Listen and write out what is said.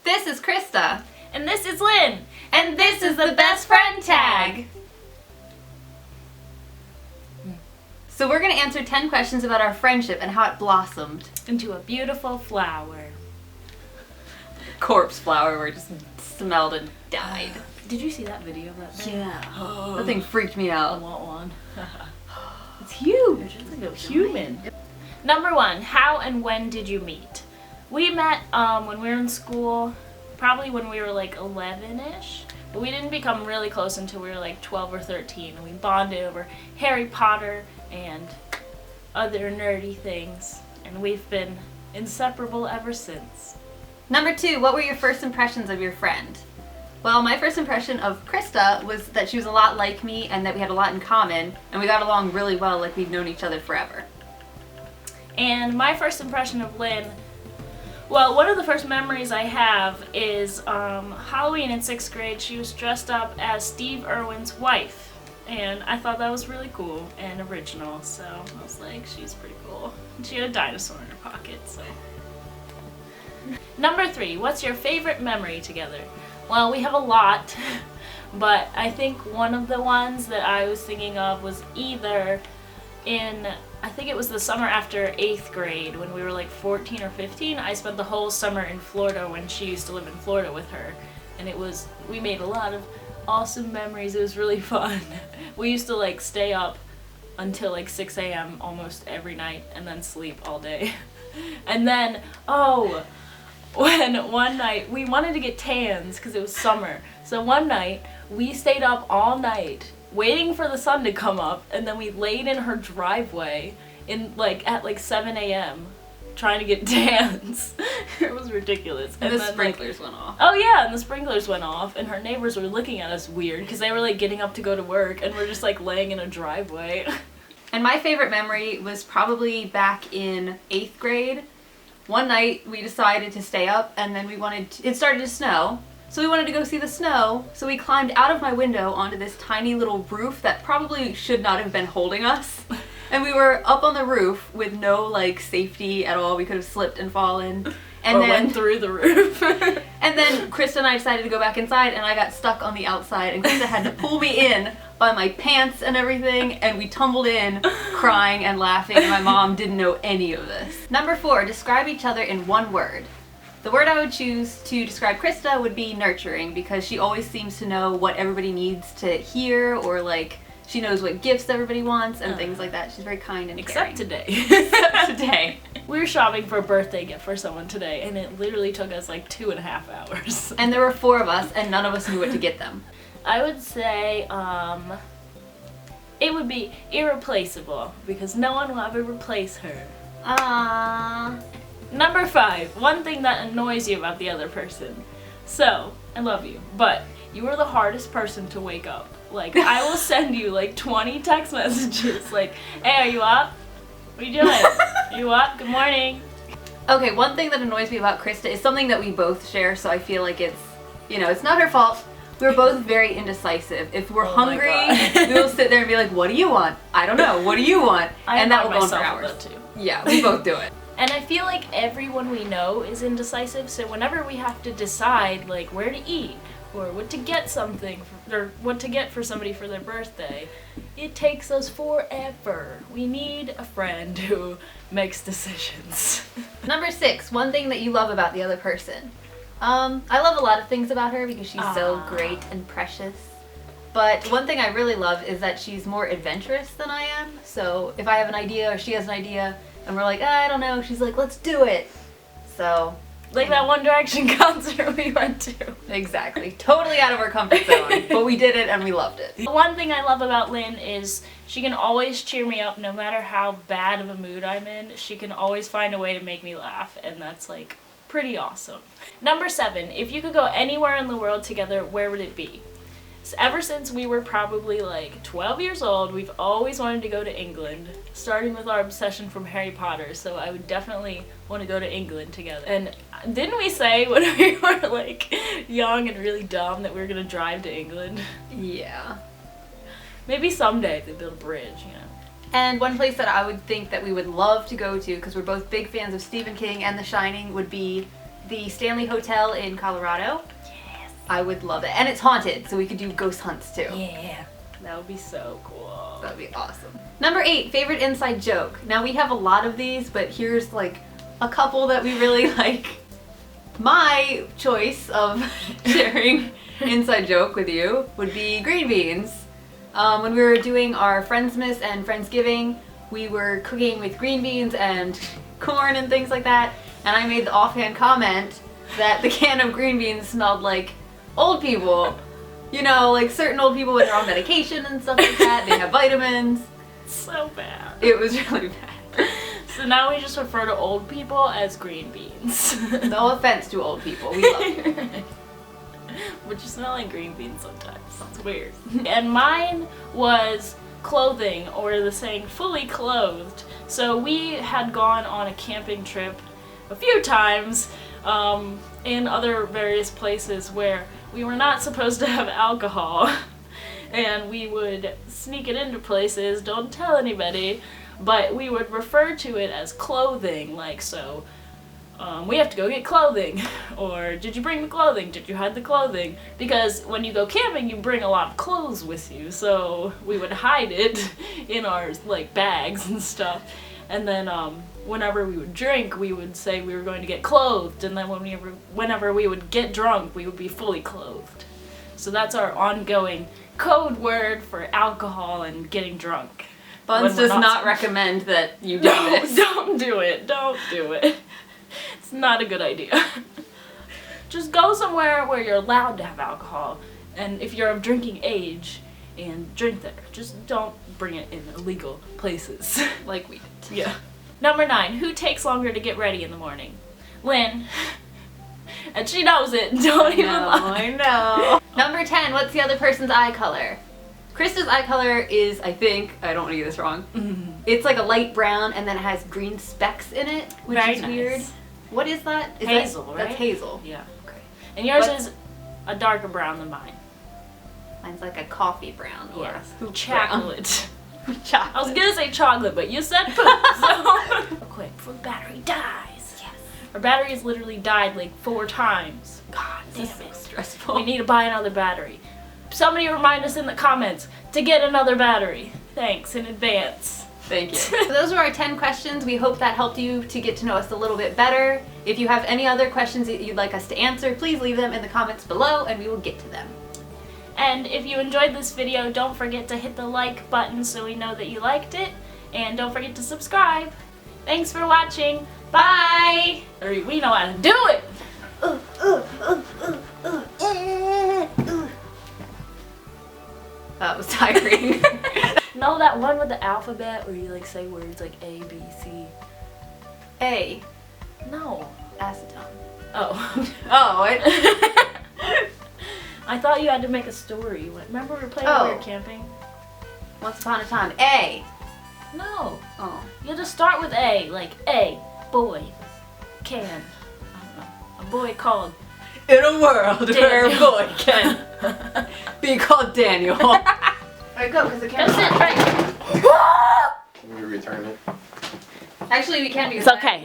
This is Krista. And this is Lynn. And this is the Best Friend Tag. So we're going to answer 10 questions about our friendship and how it blossomed. Into a beautiful flower. Corpse flower where it just smelled and died. Did you see that video of that thing? Yeah. That thing freaked me I out. want one. It's huge. It's like a human. Number 1, how and when did you meet? We met when we were in school, probably when we were like 11-ish. But we didn't become really close until we were like 12 or 13. And we bonded over Harry Potter and other nerdy things. And we've been inseparable ever since. Number 2, what were your first impressions of your friend? Well, my first impression of Krista was that she was a lot like me and that we had a lot in common, and we got along really well like we'd known each other forever. And my first impression of Lynn, well, one of the first memories I have is Halloween in 6th grade. She was dressed up as Steve Irwin's wife, and I thought that was really cool and original, so I was like, she's pretty cool. And she had a dinosaur in her pocket, so. Number 3, what's your favorite memory together? Well, we have a lot, but I think one of the ones that I was thinking of was either I think it was the summer after 8th grade when we were like 14 or 15. I spent the whole summer in Florida when she used to live in Florida with her, and we made a lot of awesome memories. It was really fun. We used to like stay up until like 6 a.m. almost every night and then sleep all day. And then, when one night we wanted to get tans because it was summer, so one night we stayed up all night waiting for the sun to come up, and then we laid in her driveway at 7 a.m. trying to get tans. It was ridiculous. And the sprinklers went off. Oh yeah, and the sprinklers went off, and her neighbors were looking at us weird because they were like getting up to go to work, and we're just like laying in a driveway. And my favorite memory was probably back in 8th grade. One night we decided to stay up, and then it started to snow, so we wanted to go see the snow, so we climbed out of my window onto this tiny little roof that probably should not have been holding us. And we were up on the roof with no like safety at all. We could have slipped and fallen. And then went through the roof. And then Krista and I decided to go back inside, and I got stuck on the outside, and Krista had to pull me in by my pants and everything, and we tumbled in crying and laughing, and my mom didn't know any of this. Number 4, describe each other in one word. The word I would choose to describe Krista would be nurturing, because she always seems to know what everybody needs to hear, or like she knows what gifts everybody wants and things like that. She's very kind and caring. Except today. Except today. We were shopping for a birthday gift for someone today, and it literally took us like 2.5 hours. And there were 4 of us, and none of us knew what to get them. I would say it would be irreplaceable, because no one will ever replace her. Number 5, one thing that annoys you about the other person. So, I love you, but you are the hardest person to wake up. Like, I will send you like 20 text messages like, hey, are you up? What are you doing? You up? Good morning. Okay, one thing that annoys me about Krista is something that we both share, so I feel like it's not her fault. We're both very indecisive. If we're hungry, we will sit there and be like, what do you want? I don't know. What do you want? And that will go on for hours. Too. Yeah, we both do it. And I feel like everyone we know is indecisive, so whenever we have to decide like where to eat or what to get or what to get for somebody for their birthday, it takes us forever. We need a friend who makes decisions. Number 6, one thing that you love about the other person. I love a lot of things about her because she's so great and precious. But one thing I really love is that she's more adventurous than I am. So if I have an idea or she has an idea and we're like, I don't know, she's like, let's do it. So, like that One Direction concert we went to. Exactly. Totally out of our comfort zone. But we did it and we loved it. One thing I love about Lynn is she can always cheer me up no matter how bad of a mood I'm in. She can always find a way to make me laugh, and that's like pretty awesome. Number 7, if you could go anywhere in the world together, where would it be? So ever since we were probably like 12 years old, we've always wanted to go to England, starting with our obsession from Harry Potter, so I would definitely want to go to England together. And didn't we say when we were like young and really dumb that we were going to drive to England? Yeah. Maybe someday they build a bridge, you know. And one place that I would think that we would love to go to, because we're both big fans of Stephen King and The Shining, would be the Stanley Hotel in Colorado. Yes. I would love it. And it's haunted, so we could do ghost hunts too. Yeah. That would be so cool. That'd be awesome. Number 8, favorite inside joke. Now we have a lot of these, but here's like a couple that we really like. My choice of sharing inside joke with you would be green beans. When we were doing our Friendsmas and Friendsgiving, we were cooking with green beans and corn and things like that, and I made the offhand comment that the can of green beans smelled like old people. You know, like certain old people when they're on medication and stuff like that, they have vitamins. So bad. It was really bad. So now we just refer to old people as green beans. No offense to old people, we love you. But you smell like green beans sometimes. It's weird. And mine was clothing, or the saying fully clothed. So we had gone on a camping trip a few times in other various places where we were not supposed to have alcohol. And we would sneak it into places, don't tell anybody, but we would refer to it as clothing, like so. We have to go get clothing, or did you bring the clothing? Did you hide the clothing? Because when you go camping, you bring a lot of clothes with you, so we would hide it in our like bags and stuff. And then whenever we would drink, we would say we were going to get clothed, and then whenever we would get drunk, we would be fully clothed. So that's our ongoing code word for alcohol and getting drunk. Buns does not recommend that you do this. Don't do it. Don't do it. It's not a good idea. Just go somewhere where you're allowed to have alcohol, and if you're of drinking age, and drink there. Just don't bring it in illegal places. Like we did. Yeah. Number 9, who takes longer to get ready in the morning? Lynn. And she knows it. Don't even lie. I know. Number 10, what's the other person's eye color? Krista's eye color is, I think, I don't want to get this wrong, it's like a light brown and then it has green specks in it, which Very is nice. weird. What is that? Is hazel, that, right? That's hazel. Yeah. Okay. And yours is a darker brown than mine. Mine's like a coffee brown or Yes. hoop Chocolate. Chocolate. I was gonna say chocolate, but you said poop, so... Real quick, before the battery dies. Yes. Our battery has literally died like 4 times. God, this Damn is it. so stressful. We need to buy another battery. Somebody remind us in the comments to get another battery. Thanks in advance. Thank you. So those are our 10 questions. We hope that helped you to get to know us a little bit better. If you have any other questions that you'd like us to answer, please leave them in the comments below and we will get to them. And if you enjoyed this video, don't forget to hit the like button so we know that you liked it. And don't forget to subscribe. Thanks for watching. Bye! Or we know how to do it! That was tiring. No, that one with the alphabet where you like say words like A, B, C. A. No. Acetone. Oh. Oh, what? I thought you had to make a story. Remember we were playing when we were camping? Once upon a time. A. No. Oh. You have to start with A, like A, boy, can. I don't know. A boy called. In a world where a Daniel. boy can be called Daniel. Alright, go, because the camera's That's it, right? Can we return it? Actually, we can because It's okay.